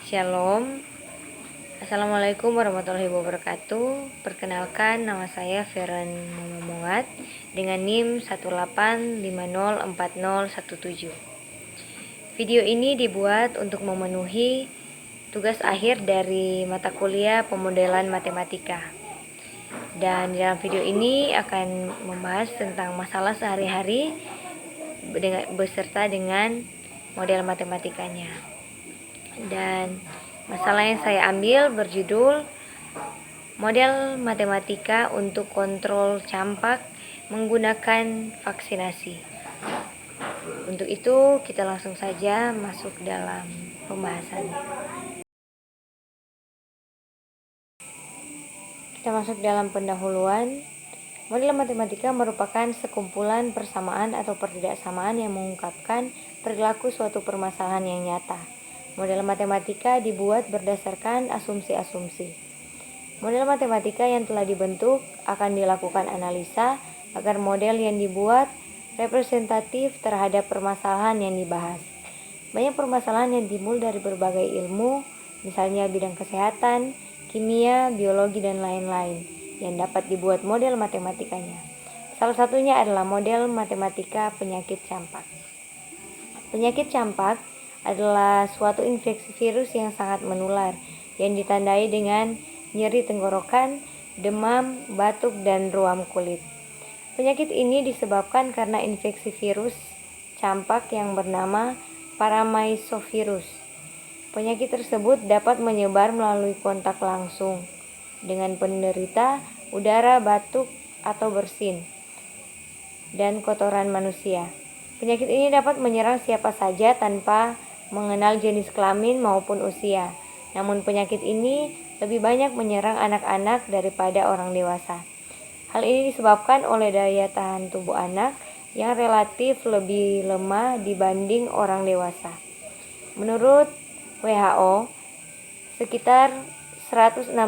Shalom. Assalamualaikum warahmatullahi wabarakatuh. Perkenalkan, nama saya Feren Momomongat dengan NIM 185040117. Video ini dibuat untuk memenuhi tugas akhir dari mata kuliah pemodelan matematika. Dan dalam video ini akan membahas tentang masalah sehari-hari beserta dengan model matematikanya. Dan masalah yang saya ambil berjudul model matematika untuk kontrol campak menggunakan vaksinasi. Untuk itu kita langsung saja masuk dalam pembahasannya. Kita masuk dalam pendahuluan. Model matematika merupakan sekumpulan persamaan atau pertidaksamaan yang mengungkapkan perilaku suatu permasalahan yang nyata. Model matematika dibuat berdasarkan asumsi-asumsi. Model matematika yang telah dibentuk akan dilakukan analisa agar model yang dibuat representatif terhadap permasalahan yang dibahas. Banyak permasalahan yang timbul dari berbagai ilmu, misalnya bidang kesehatan, kimia, biologi, dan lain-lain, yang dapat dibuat model matematikanya. Salah satunya adalah model matematika penyakit campak. Penyakit campak adalah suatu infeksi virus yang sangat menular, yang ditandai dengan nyeri tenggorokan, demam, batuk, dan ruam kulit. Penyakit ini disebabkan karena infeksi virus campak yang bernama paramyxovirus. Penyakit tersebut dapat menyebar melalui kontak langsung dengan penderita, udara, batuk, atau bersin, dan kotoran manusia. Penyakit ini dapat menyerang siapa saja tanpa mengenal jenis kelamin maupun usia. Namun penyakit ini lebih banyak menyerang anak-anak daripada orang dewasa. Hal ini disebabkan oleh daya tahan tubuh anak yang relatif lebih lemah dibanding orang dewasa. Menurut WHO, sekitar 164.000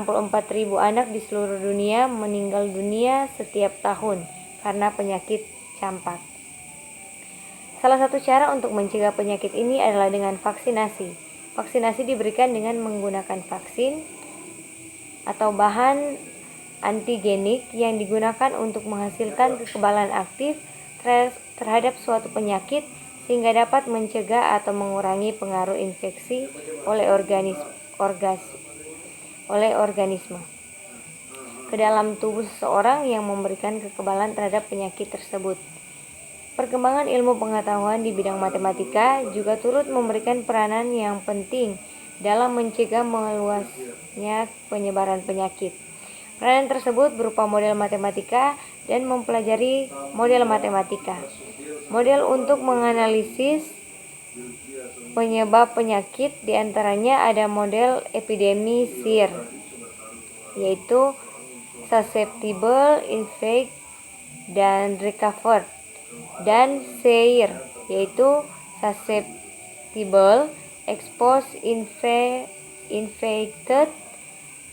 anak di seluruh dunia meninggal dunia setiap tahun karena penyakit campak. Salah satu cara untuk mencegah penyakit ini adalah dengan vaksinasi. Vaksinasi diberikan dengan menggunakan vaksin atau bahan antigenik yang digunakan untuk menghasilkan kekebalan aktif terhadap suatu penyakit sehingga dapat mencegah atau mengurangi pengaruh infeksi oleh organisme ke dalam tubuh seseorang yang memberikan kekebalan terhadap penyakit tersebut. Perkembangan ilmu pengetahuan di bidang matematika juga turut memberikan peranan yang penting dalam mencegah meluasnya penyebaran penyakit. Peranan tersebut berupa model matematika dan mempelajari model matematika. Model untuk menganalisis penyebab penyakit diantaranya ada model epidemi SIR, yaitu susceptible, infect, dan recovered, dan SEIR, yaitu susceptible, exposed, infected,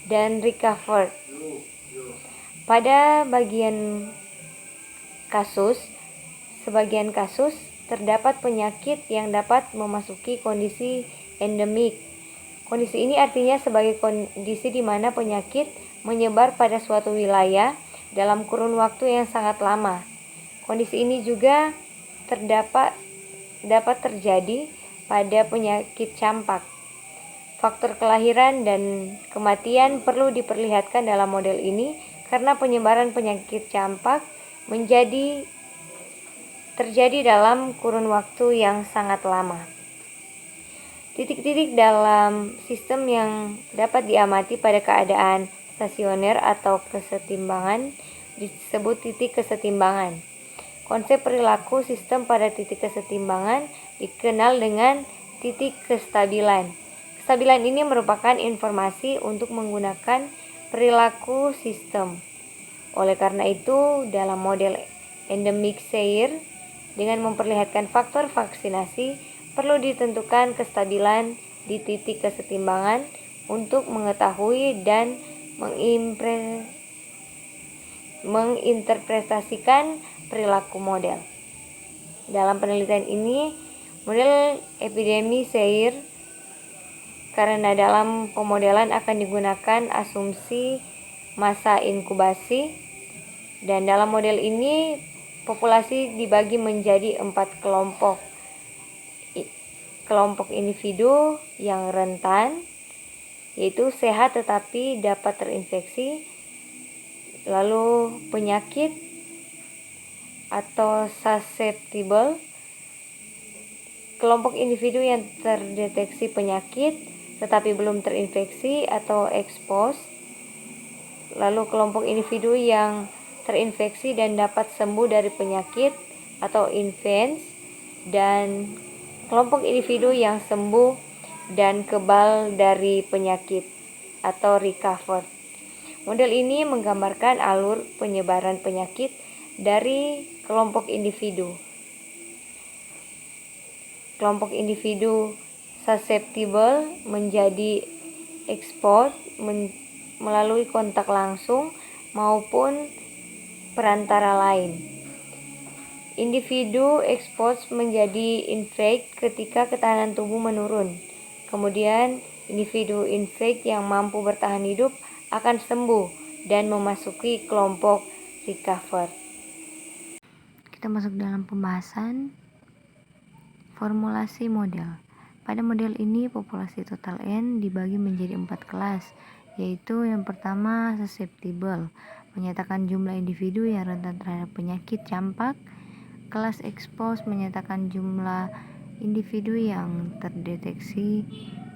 dan recovered. Pada sebagian kasus terdapat penyakit yang dapat memasuki kondisi endemik. Kondisi ini artinya sebagai kondisi di mana penyakit menyebar pada suatu wilayah dalam kurun waktu yang sangat lama. Kondisi ini juga dapat terjadi pada penyakit campak. Faktor kelahiran dan kematian perlu diperlihatkan dalam model ini karena penyebaran penyakit campak terjadi dalam kurun waktu yang sangat lama. Titik-titik dalam sistem yang dapat diamati pada keadaan stasioner atau kesetimbangan disebut titik kesetimbangan. Konsep perilaku sistem pada titik kesetimbangan dikenal dengan titik kestabilan. Kestabilan ini merupakan informasi untuk menggunakan perilaku sistem. Oleh karena itu, dalam model endemik SEIR, dengan memperlihatkan faktor vaksinasi, perlu ditentukan kestabilan di titik kesetimbangan untuk mengetahui dan menginterpretasikan perilaku model. Dalam penelitian ini, model epidemi SEIR karena dalam pemodelan akan digunakan asumsi masa inkubasi, dan dalam model ini populasi dibagi menjadi 4 kelompok. Kelompok individu yang rentan, yaitu sehat tetapi dapat terinfeksi, lalu penyakit atau susceptible, kelompok individu yang terdeteksi penyakit tetapi belum terinfeksi atau expose, lalu kelompok individu yang terinfeksi dan dapat sembuh dari penyakit atau infants, dan kelompok individu yang sembuh dan kebal dari penyakit atau recovered. Model ini menggambarkan alur penyebaran penyakit dari kelompok individu. Kelompok individu susceptible menjadi exposed melalui kontak langsung maupun perantara lain. Individu exposed menjadi infect ketika ketahanan tubuh menurun. Kemudian individu infect yang mampu bertahan hidup akan sembuh dan memasuki kelompok recovered. Kita masuk dalam pembahasan formulasi model. Pada model ini populasi total N dibagi menjadi 4 kelas, yaitu yang pertama susceptible, menyatakan jumlah individu yang rentan terhadap penyakit campak. Kelas expose menyatakan jumlah individu yang terdeteksi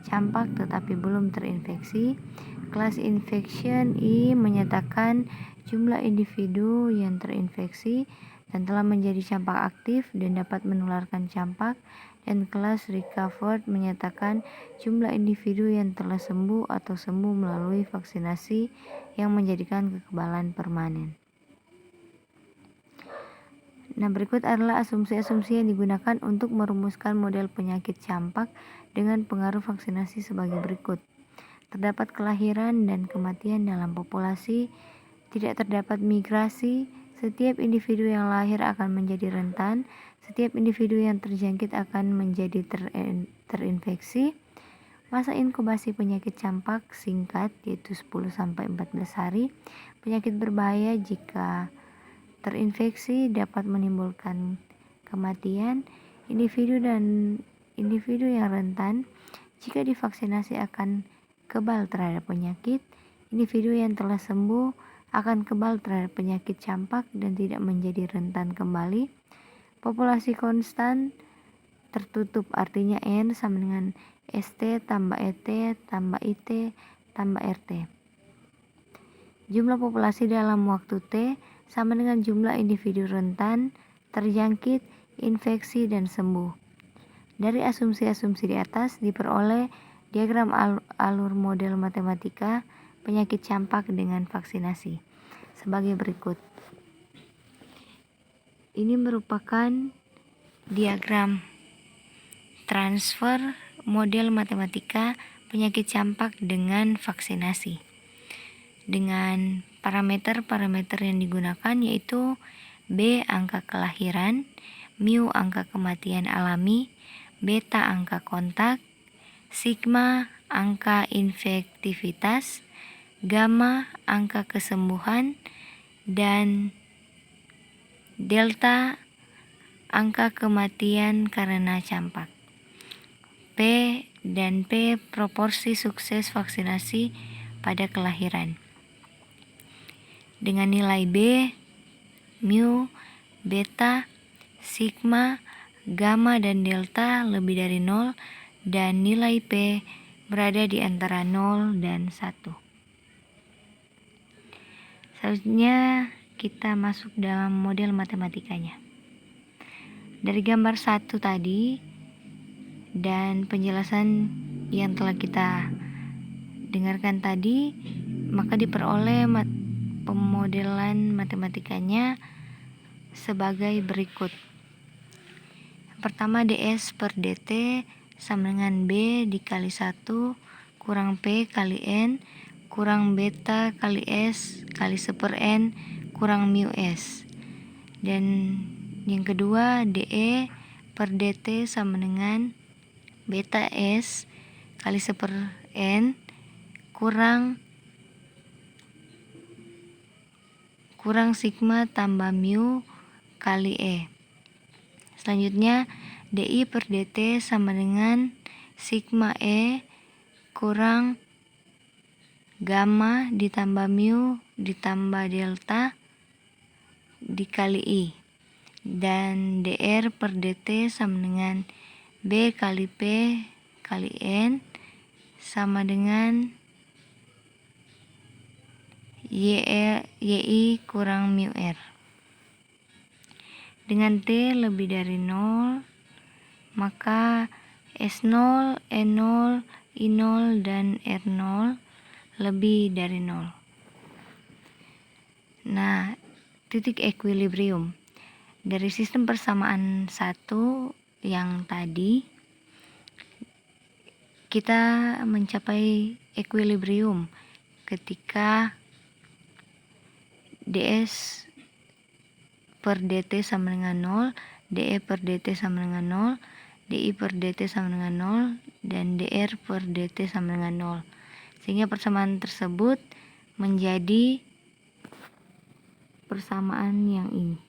campak tetapi belum terinfeksi. Kelas infection I menyatakan jumlah individu yang terinfeksi dan telah menjadi campak aktif dan dapat menularkan campak. Dan kelas recovered menyatakan jumlah individu yang telah sembuh atau sembuh melalui vaksinasi yang menjadikan kekebalan permanen. Nah, berikut adalah asumsi-asumsi yang digunakan untuk merumuskan model penyakit campak dengan pengaruh vaksinasi sebagai berikut. Terdapat kelahiran dan kematian dalam populasi, tidak terdapat migrasi, setiap individu yang lahir akan menjadi rentan, setiap individu yang terjangkit akan menjadi terinfeksi, masa inkubasi penyakit campak singkat yaitu 10-14 hari, penyakit berbahaya jika terinfeksi dapat menimbulkan kematian, individu yang rentan jika divaksinasi akan kebal terhadap penyakit, individu yang telah sembuh akan kebal terhadap penyakit campak dan tidak menjadi rentan kembali. Populasi konstan tertutup artinya N sama dengan ST tambah ET tambah IT tambah RT. Jumlah populasi dalam waktu T sama dengan jumlah individu rentan, terjangkit, infeksi, dan sembuh. Dari asumsi-asumsi di atas diperoleh diagram alur model matematika penyakit campak dengan vaksinasi sebagai berikut. Ini merupakan diagram transfer model matematika penyakit campak dengan vaksinasi dengan parameter-parameter yang digunakan yaitu B angka kelahiran, mu angka kematian alami, beta angka kontak, sigma angka infektivitas, gamma angka kesembuhan, dan delta angka kematian karena campak. P dan P proporsi sukses vaksinasi pada kelahiran. Dengan nilai B, mu, beta, sigma, gamma, dan delta lebih dari 0 dan nilai P berada di antara 0 dan 1. Selanjutnya kita masuk dalam model matematikanya. Dari gambar 1 tadi dan penjelasan yang telah kita dengarkan tadi, maka diperoleh pemodelan matematikanya sebagai berikut. Pertama, ds per dt sama dengan B dikali 1 kurang P kali N kurang beta kali S kali 1/N kurang mu S. Dan yang kedua, dE per dt sama dengan beta S kali 1/N N kurang sigma tambah mu kali E. Selanjutnya dI per dt sama dengan sigma E kurang gamma ditambah mu ditambah delta dikali I. Dan dR per dt sama dengan B kali P kali N sama dengan YI kurang mu R. Dengan T lebih dari 0, maka S0, E0, I0, dan R0 lebih dari 0. Nah, titik equilibrium. Dari sistem persamaan 1 yang tadi, kita mencapai equilibrium ketika ds per dt sama dengan 0, dE per dt sama dengan 0, dI per dt sama dengan 0, dan dR per dt sama dengan 0. Sehingga persamaan tersebut menjadi persamaan yang ini.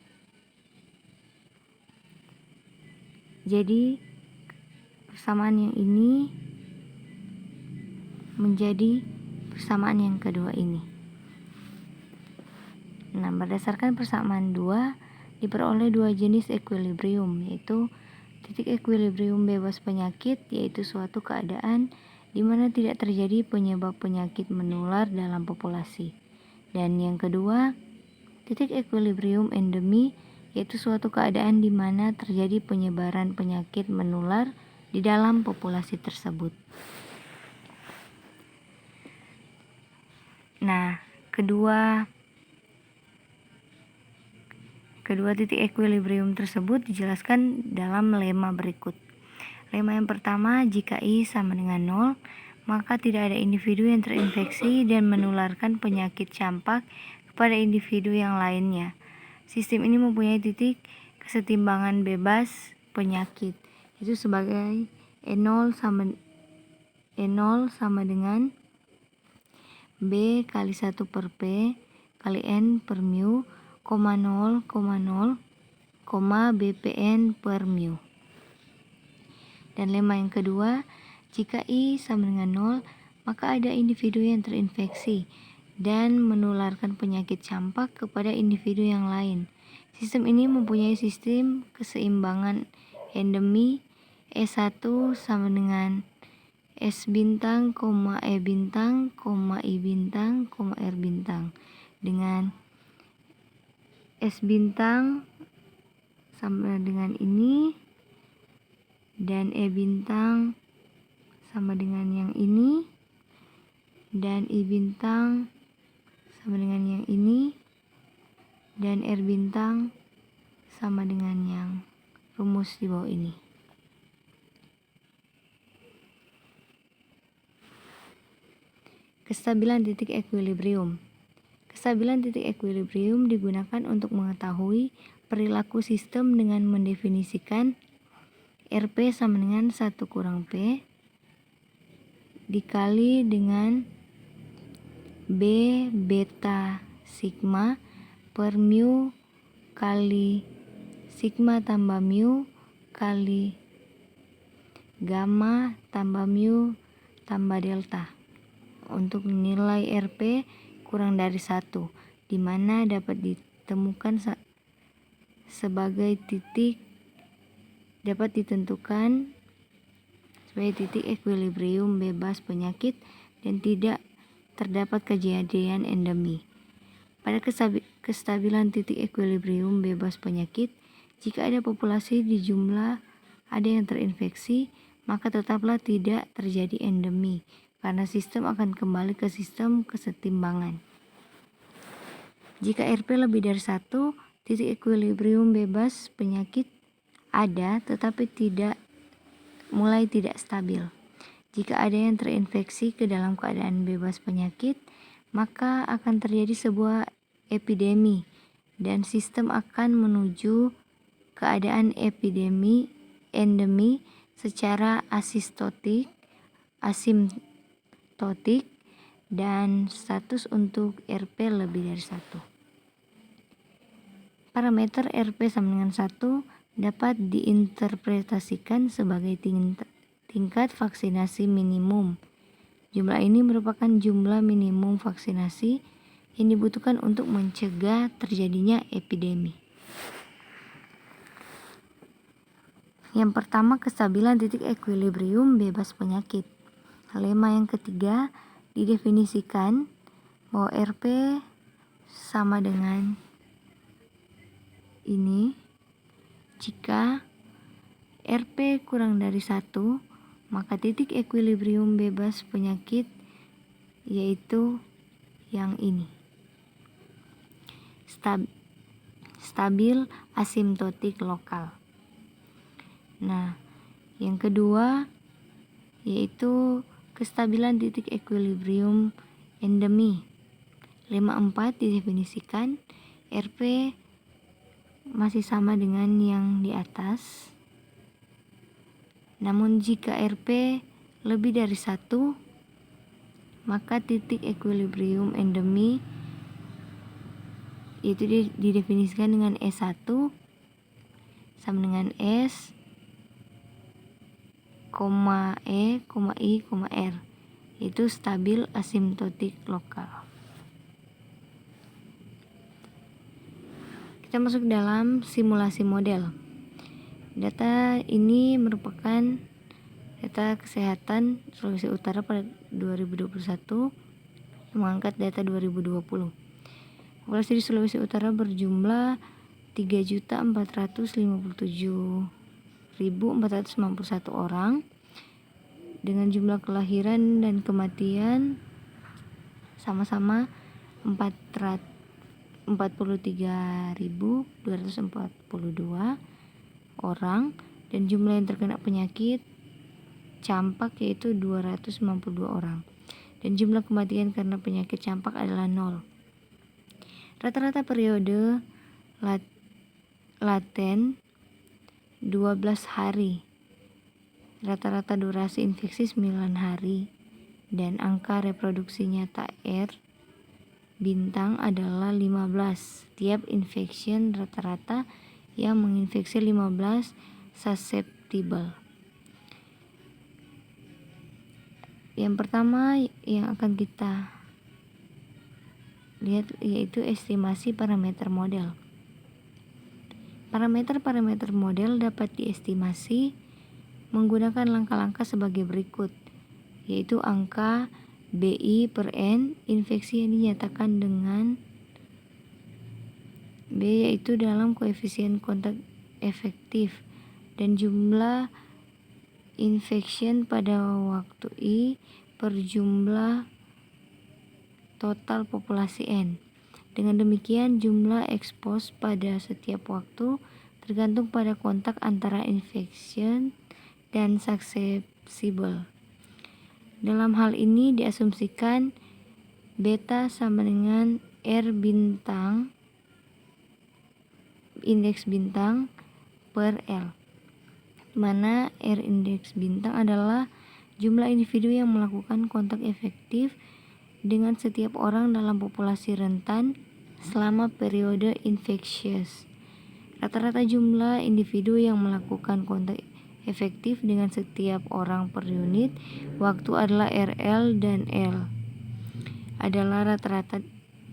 Jadi persamaan yang ini menjadi persamaan yang kedua ini. Nah, berdasarkan persamaan 2 diperoleh dua jenis equilibrium, yaitu titik equilibrium bebas penyakit, yaitu suatu keadaan di mana tidak terjadi penyebab penyakit menular dalam populasi. Dan yang kedua, titik equilibrium endemi, yaitu suatu keadaan di mana terjadi penyebaran penyakit menular di dalam populasi tersebut. Nah, kedua titik equilibrium tersebut dijelaskan dalam lema berikut. Lema yang pertama, jika I sama dengan 0, maka tidak ada individu yang terinfeksi dan menularkan penyakit campak kepada individu yang lainnya. Sistem ini mempunyai titik kesetimbangan bebas penyakit, itu sebagai E0 sama dengan B kali 1 per P kali N per mu, 0,0, BPN per mu. Dan lema yang kedua, jika I sama dengan 0, maka ada individu yang terinfeksi dan menularkan penyakit campak kepada individu yang lain. Sistem ini mempunyai sistem keseimbangan endemi E1 sama dengan S bintang, E bintang, I bintang, R bintang, dengan S bintang sama dengan ini dan E bintang sama dengan yang ini dan I bintang sama dengan yang ini dan R bintang sama dengan yang rumus di bawah ini. Kestabilan titik equilibrium. Kestabilan titik equilibrium digunakan untuk mengetahui perilaku sistem dengan mendefinisikan RP sama dengan 1 kurang P dikali dengan B beta sigma per mu kali sigma tambah mu kali gamma tambah mu tambah delta untuk nilai RP kurang dari 1, di mana dapat ditemukan sebagai titik dapat ditentukan sebagai titik equilibrium bebas penyakit dan tidak terdapat kejadian endemi. Pada kestabilan titik equilibrium bebas penyakit, jika ada populasi di jumlah ada yang terinfeksi, maka tetaplah tidak terjadi endemi, karena sistem akan kembali ke sistem kesetimbangan. Jika RP lebih dari 1, titik equilibrium bebas penyakit ada tetapi mulai tidak stabil. Jika ada yang terinfeksi ke dalam keadaan bebas penyakit, maka akan terjadi sebuah epidemi dan sistem akan menuju keadaan endemi secara asimptotik asimptotik, dan status untuk RP lebih dari 1. Parameter RP sama dengan 1 dapat diinterpretasikan sebagai tingkat vaksinasi minimum. Jumlah ini merupakan jumlah minimum vaksinasi yang dibutuhkan untuk mencegah terjadinya epidemi. Yang pertama, kestabilan titik ekuilibrium bebas penyakit. Lema yang ketiga didefinisikan bahwa RP sama dengan ini jika RP kurang dari 1, maka titik ekuilibrium bebas penyakit yaitu yang ini. Stabil asimptotik lokal. Nah, yang kedua yaitu kestabilan titik ekuilibrium endemi. Lema 4 didefinisikan RP masih sama dengan yang di atas. Namun jika RP lebih dari 1, maka titik ekuilibrium endemi itu didefinisikan dengan S1 sama dengan S, E, I, R. Itu stabil asimptotik lokal. Kita masuk dalam simulasi model. Data ini merupakan data kesehatan Sulawesi Utara pada 2021 yang mengangkat data 2020. Populasi di Sulawesi Utara berjumlah 3.457.491 orang dengan jumlah kelahiran dan kematian sama-sama 43.242 orang, dan jumlah yang terkena penyakit campak yaitu 292 orang, dan jumlah kematian karena penyakit campak adalah 0. Rata-rata periode laten 12 hari, rata-rata durasi infeksi 9 hari, dan angka reproduksi nyata R bintang adalah 15. Tiap infection rata-rata yang menginfeksi 15 susceptible. Yang pertama yang akan kita lihat yaitu estimasi parameter model. Parameter model dapat diestimasi menggunakan langkah-langkah sebagai berikut, yaitu angka BI per N, infeksi yang dinyatakan dengan B yaitu dalam koefisien kontak efektif, dan jumlah infection pada waktu I per jumlah total populasi N. Dengan demikian jumlah expose pada setiap waktu tergantung pada kontak antara infection dan susceptible. Dalam hal ini diasumsikan beta sama dengan R bintang indeks bintang per L, mana R indeks bintang adalah jumlah individu yang melakukan kontak efektif dengan setiap orang dalam populasi rentan selama periode infectious. Rata-rata jumlah individu yang melakukan kontak efektif dengan setiap orang per unit waktu adalah RL, dan L adalah rata-rata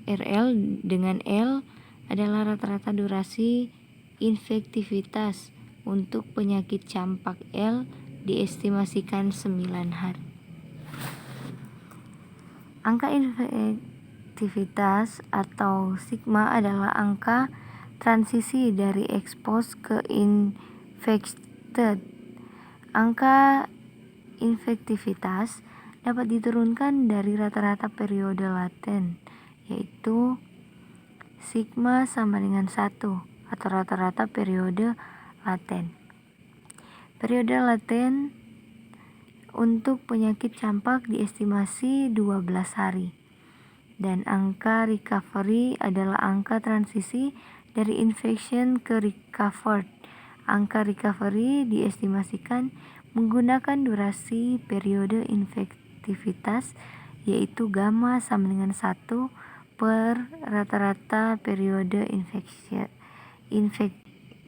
RL dengan L adalah rata-rata durasi infektivitas untuk penyakit campak. L diestimasikan 9 hari. Angka infektivitas atau sigma adalah angka transisi dari expose ke infected. Angka infektivitas dapat diturunkan dari rata-rata periode laten, yaitu sigma sama dengan 1 atau rata-rata periode laten. Periode laten untuk penyakit campak diestimasi 12 hari. Dan angka recovery adalah angka transisi dari infection ke recovered. Angka recovery diestimasikan menggunakan durasi periode infektivitas yaitu gamma sama dengan 1 per rata-rata periode infeksi.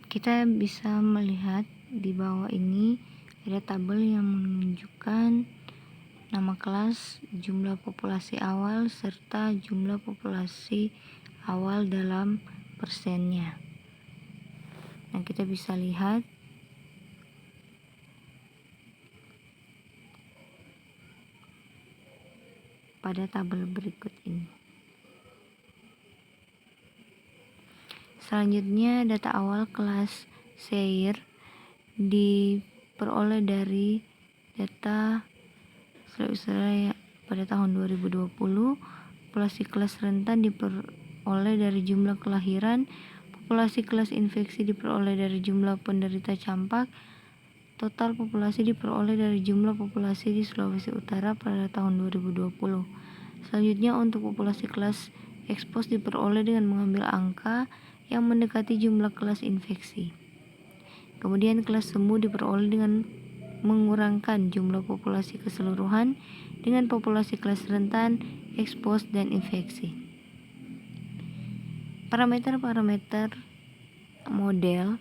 Kita bisa melihat di bawah ini ada tabel yang menunjukkan nama kelas, jumlah populasi awal, serta jumlah populasi awal dalam persennya. Nah, kita bisa lihat pada tabel berikut ini. Selanjutnya, data awal kelas Shire diperoleh dari data Australia pada tahun 2020. Populasi kelas rentan diperoleh dari jumlah kelahiran. Populasi kelas infeksi diperoleh dari jumlah penderita campak. Total populasi diperoleh dari jumlah populasi di Sulawesi Utara pada tahun 2020. Selanjutnya, untuk populasi kelas ekspos diperoleh dengan mengambil angka yang mendekati jumlah kelas infeksi. Kemudian kelas sembuh diperoleh dengan mengurangkan jumlah populasi keseluruhan dengan populasi kelas rentan, ekspos, dan infeksi. Parameter-parameter model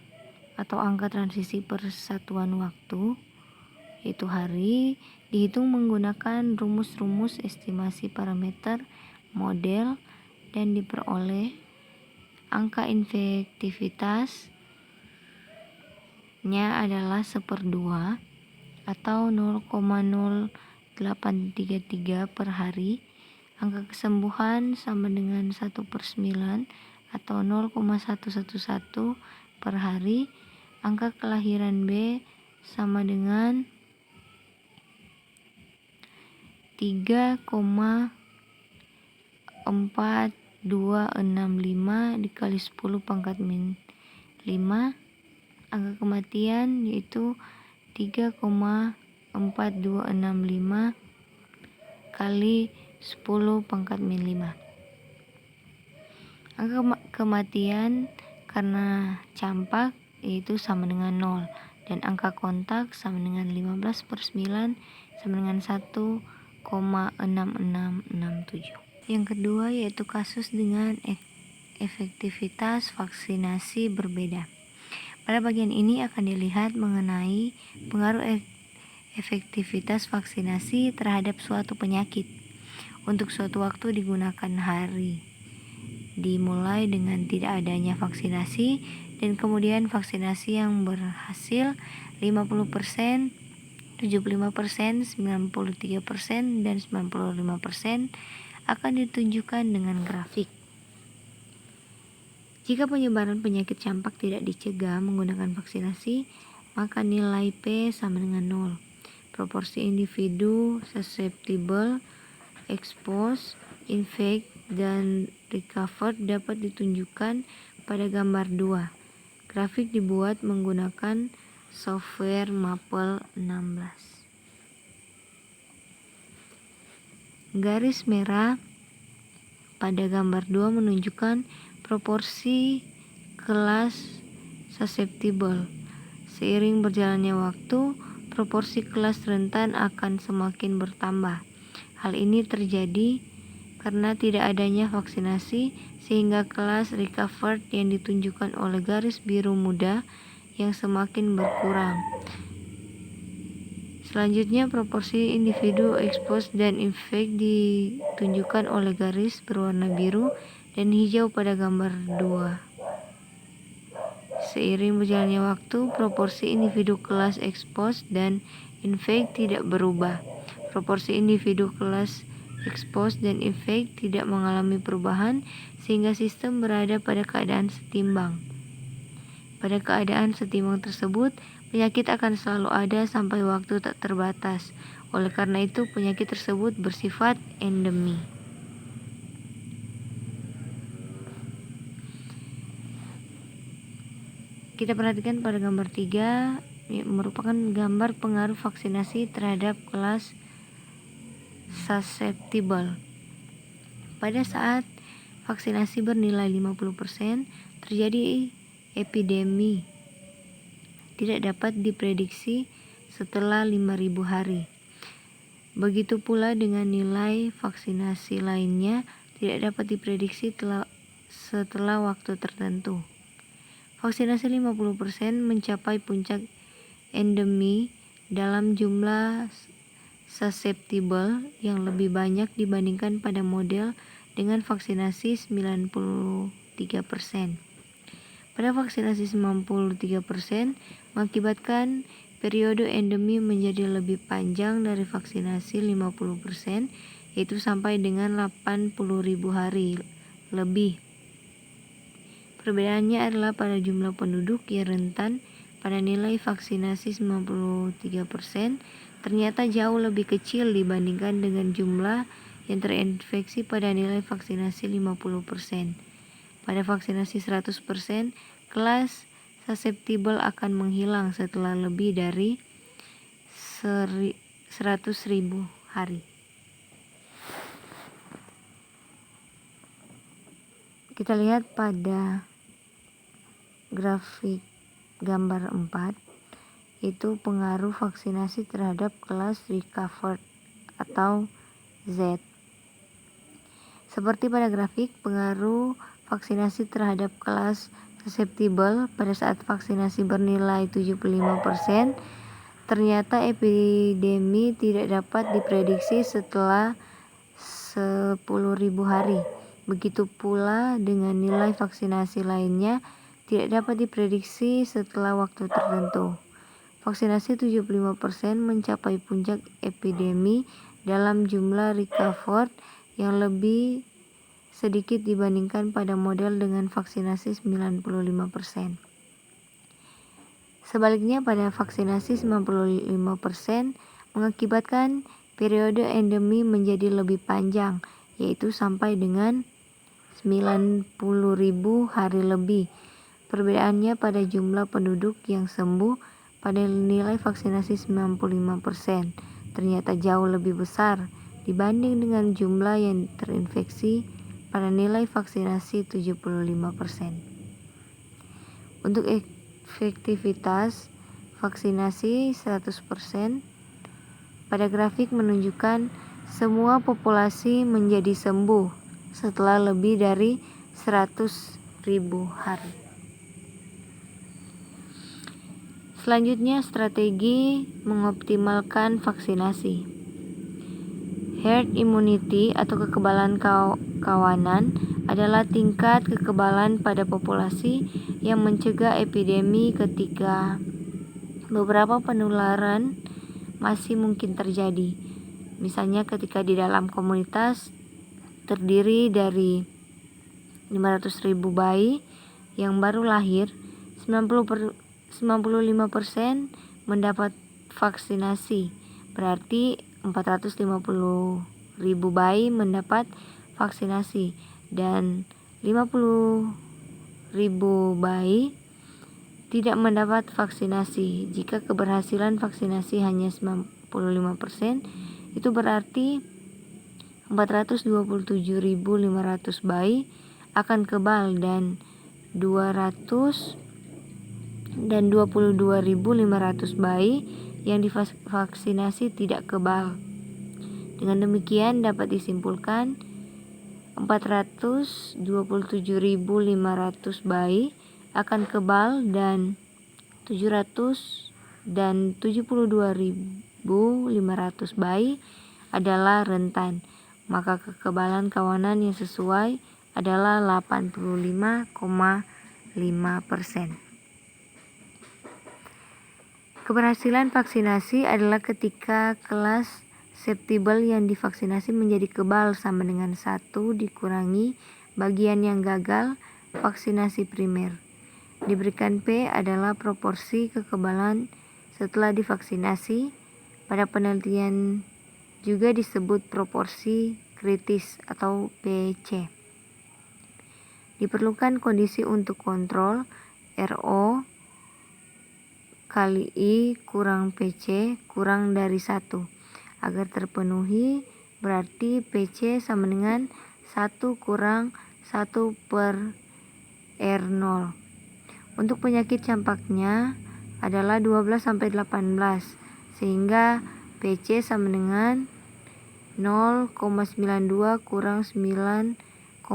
atau angka transisi persatuan waktu, yaitu hari, dihitung menggunakan rumus-rumus estimasi parameter model dan diperoleh angka infektivitasnya adalah 1/2 atau 0,0833 per hari. Angka kesembuhan sama dengan 1/9 atau 0,111 per hari. Angka kelahiran B sama dengan 3,4265 dikali 10 pangkat min 5. Angka kematian yaitu 3,4265 kali 10 pangkat min 5. Angka kematian karena campak yaitu sama dengan 0, dan angka kontak sama dengan 15/9 sama dengan 1,6667. Yang kedua yaitu kasus dengan efektivitas vaksinasi berbeda. Pada bagian ini akan dilihat mengenai pengaruh efektivitas vaksinasi terhadap suatu penyakit. Untuk suatu waktu digunakan hari, dimulai dengan tidak adanya vaksinasi, dan kemudian vaksinasi yang berhasil 50%, 75%, 93%, dan 95% akan ditunjukkan dengan grafik. Jika penyebaran penyakit campak tidak dicegah menggunakan vaksinasi, maka nilai P sama dengan 0. Proporsi individu susceptible, exposed, infect, dan recovered dapat ditunjukkan pada gambar 2. Grafik dibuat menggunakan software Maple 16. Garis merah pada gambar 2 menunjukkan proporsi kelas susceptible. Seiring berjalannya waktu, proporsi kelas rentan akan semakin bertambah. Hal ini terjadi karena tidak adanya vaksinasi, sehingga kelas recovered yang ditunjukkan oleh garis biru muda yang semakin berkurang. Selanjutnya, proporsi individu exposed dan infect ditunjukkan oleh garis berwarna biru dan hijau pada gambar 2. Seiring berjalannya waktu, proporsi individu kelas exposed dan infect tidak berubah. Proporsi individu kelas exposed dan infect tidak mengalami perubahan, sehingga sistem berada pada keadaan setimbang. Pada keadaan setimbang tersebut, penyakit akan selalu ada sampai waktu tak terbatas. Oleh karena itu, penyakit tersebut bersifat endemi. Kita perhatikan pada gambar 3, merupakan gambar pengaruh vaksinasi terhadap kelas susceptible. Pada saat vaksinasi bernilai 50%, terjadi epidemi tidak dapat diprediksi setelah 5.000 hari. Begitu pula dengan nilai vaksinasi lainnya tidak dapat diprediksi setelah waktu tertentu. Vaksinasi 50% mencapai puncak endemi dalam jumlah susceptible yang lebih banyak dibandingkan pada model dengan vaksinasi 93%. Pada vaksinasi 93% mengakibatkan periode endemi menjadi lebih panjang dari vaksinasi 50%, yaitu sampai dengan 80.000 hari lebih. Perbedaannya adalah pada jumlah penduduk yang rentan pada nilai vaksinasi 93% ternyata jauh lebih kecil dibandingkan dengan jumlah yang terinfeksi pada nilai vaksinasi 50%. Pada vaksinasi 100%, kelas susceptible akan menghilang setelah lebih dari 100.000 hari. Kita lihat pada grafik gambar 4, itu pengaruh vaksinasi terhadap kelas recovered atau Z. Seperti pada grafik, pengaruh vaksinasi terhadap kelas susceptible pada saat vaksinasi bernilai 75%, ternyata epidemi tidak dapat diprediksi setelah 10.000 hari. Begitu pula dengan nilai vaksinasi lainnya tidak dapat diprediksi setelah waktu tertentu. Vaksinasi 75% mencapai puncak epidemi dalam jumlah recovered yang lebih sedikit dibandingkan pada model dengan vaksinasi 95%. Sebaliknya pada vaksinasi 95% mengakibatkan periode endemi menjadi lebih panjang, yaitu sampai dengan 90.000 hari lebih. Perbedaannya pada jumlah penduduk yang sembuh pada nilai vaksinasi 95% ternyata jauh lebih besar dibanding dengan jumlah yang terinfeksi pada nilai vaksinasi 75%. Untuk efektivitas vaksinasi 100%, pada grafik menunjukkan semua populasi menjadi sembuh setelah lebih dari 100.000 hari. Selanjutnya, strategi mengoptimalkan vaksinasi. Herd immunity atau kekebalan kawanan adalah tingkat kekebalan pada populasi yang mencegah epidemi ketika beberapa penularan masih mungkin terjadi. Misalnya ketika di dalam komunitas terdiri dari 500.000 bayi yang baru lahir, 95% mendapat vaksinasi, berarti 450.000 bayi mendapat vaksinasi dan 50.000 bayi tidak mendapat vaksinasi. Jika keberhasilan vaksinasi hanya 95%, itu berarti 427.500 bayi akan kebal dan 22.500 bayi yang divaksinasi tidak kebal. Dengan demikian dapat disimpulkan 427.500 bayi akan kebal dan 72.500 bayi adalah rentan. Maka kekebalan kawanan yang sesuai adalah 85,5%. Keberhasilan vaksinasi adalah ketika kelas susceptible yang divaksinasi menjadi kebal sama dengan 1 dikurangi bagian yang gagal vaksinasi primer. Diberikan P adalah proporsi kekebalan setelah divaksinasi. Pada penelitian juga disebut proporsi kritis atau PC. Diperlukan kondisi untuk kontrol RO kali I kurang PC kurang dari 1. Agar terpenuhi berarti PC sama dengan 1 kurang 1 per R0. Untuk penyakit campaknya adalah 12-18 sehingga PC sama dengan 0,92 kurang 9,92.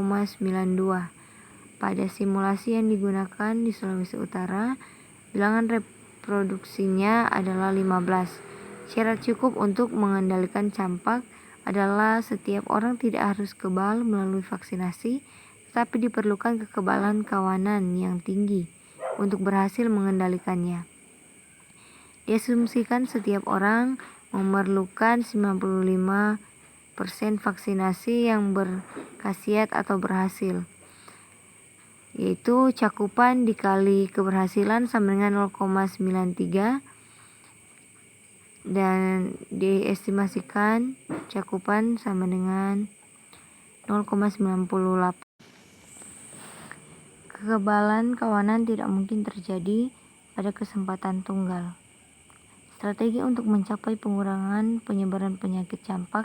Pada simulasi yang digunakan di Sulawesi Utara, bilangan reproduksinya adalah 15. Syarat cukup untuk mengendalikan campak adalah setiap orang tidak harus kebal melalui vaksinasi, tetapi diperlukan kekebalan kawanan yang tinggi untuk berhasil mengendalikannya. Diasumsikan setiap orang memerlukan 95% vaksinasi yang berkhasiat atau berhasil, yaitu cakupan dikali keberhasilan sama dengan 0,93, dan diestimasikan cakupan sama dengan 0,98. Kekebalan kawanan tidak mungkin terjadi pada kesempatan tunggal. Strategi untuk mencapai pengurangan penyebaran penyakit campak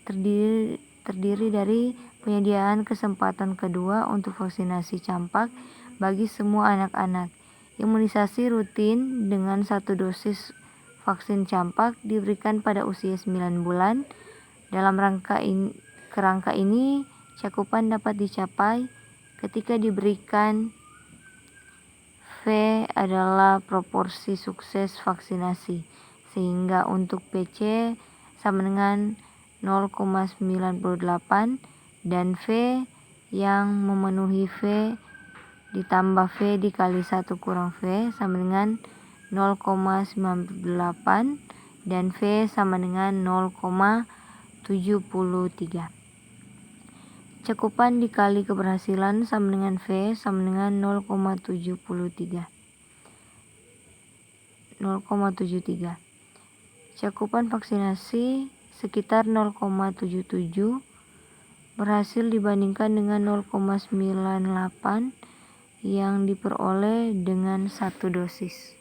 terdiri dari penyediaan kesempatan kedua untuk vaksinasi campak bagi semua anak-anak. Imunisasi rutin dengan 1 dosis vaksin campak diberikan pada usia 9 bulan. Dalam kerangka ini, cakupan dapat dicapai ketika diberikan V adalah proporsi sukses vaksinasi, sehingga untuk PC sama dengan 0,98 dan V yang memenuhi V ditambah V dikali 1 kurang V sama dengan 0,98 dan V sama dengan 0,73. Cakupan dikali keberhasilan sama dengan V sama dengan 0,73. Cakupan vaksinasi sekitar 0,77 berhasil dibandingkan dengan 0,98 yang diperoleh dengan 1 dosis.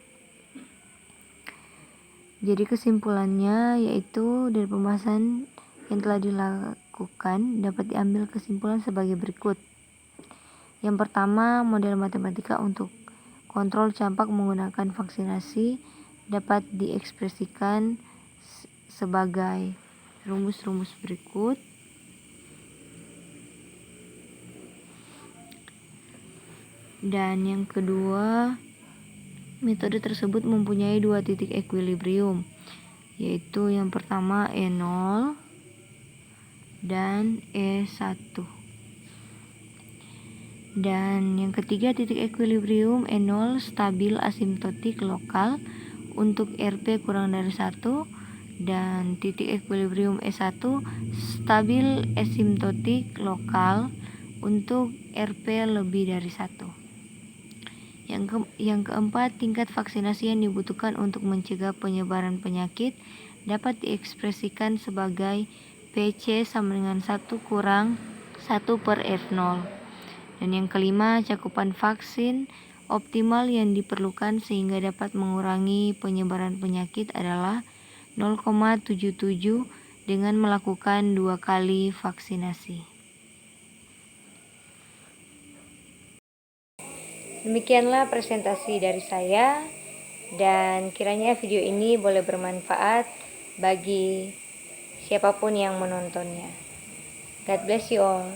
Jadi kesimpulannya yaitu dari pembahasan yang telah dilakukan dapat diambil kesimpulan sebagai berikut. Yang pertama, model matematika untuk kontrol campak menggunakan vaksinasi dapat diekspresikan sebagai rumus-rumus berikut. Dan yang kedua, metode tersebut mempunyai 2 titik equilibrium, yaitu yang pertama E0 dan E1. Dan yang ketiga, titik equilibrium E0 stabil asimptotik lokal untuk RP kurang dari 1, dan titik equilibrium E1 stabil asimptotik lokal untuk RP lebih dari 1. Yang keempat, tingkat vaksinasi yang dibutuhkan untuk mencegah penyebaran penyakit dapat diekspresikan sebagai PC sama dengan 1 kurang 1 per R0. Dan yang kelima, cakupan vaksin optimal yang diperlukan sehingga dapat mengurangi penyebaran penyakit adalah 0,77 dengan melakukan 2 kali vaksinasi. Demikianlah presentasi dari saya, dan kiranya video ini boleh bermanfaat bagi siapapun yang menontonnya. God bless you all.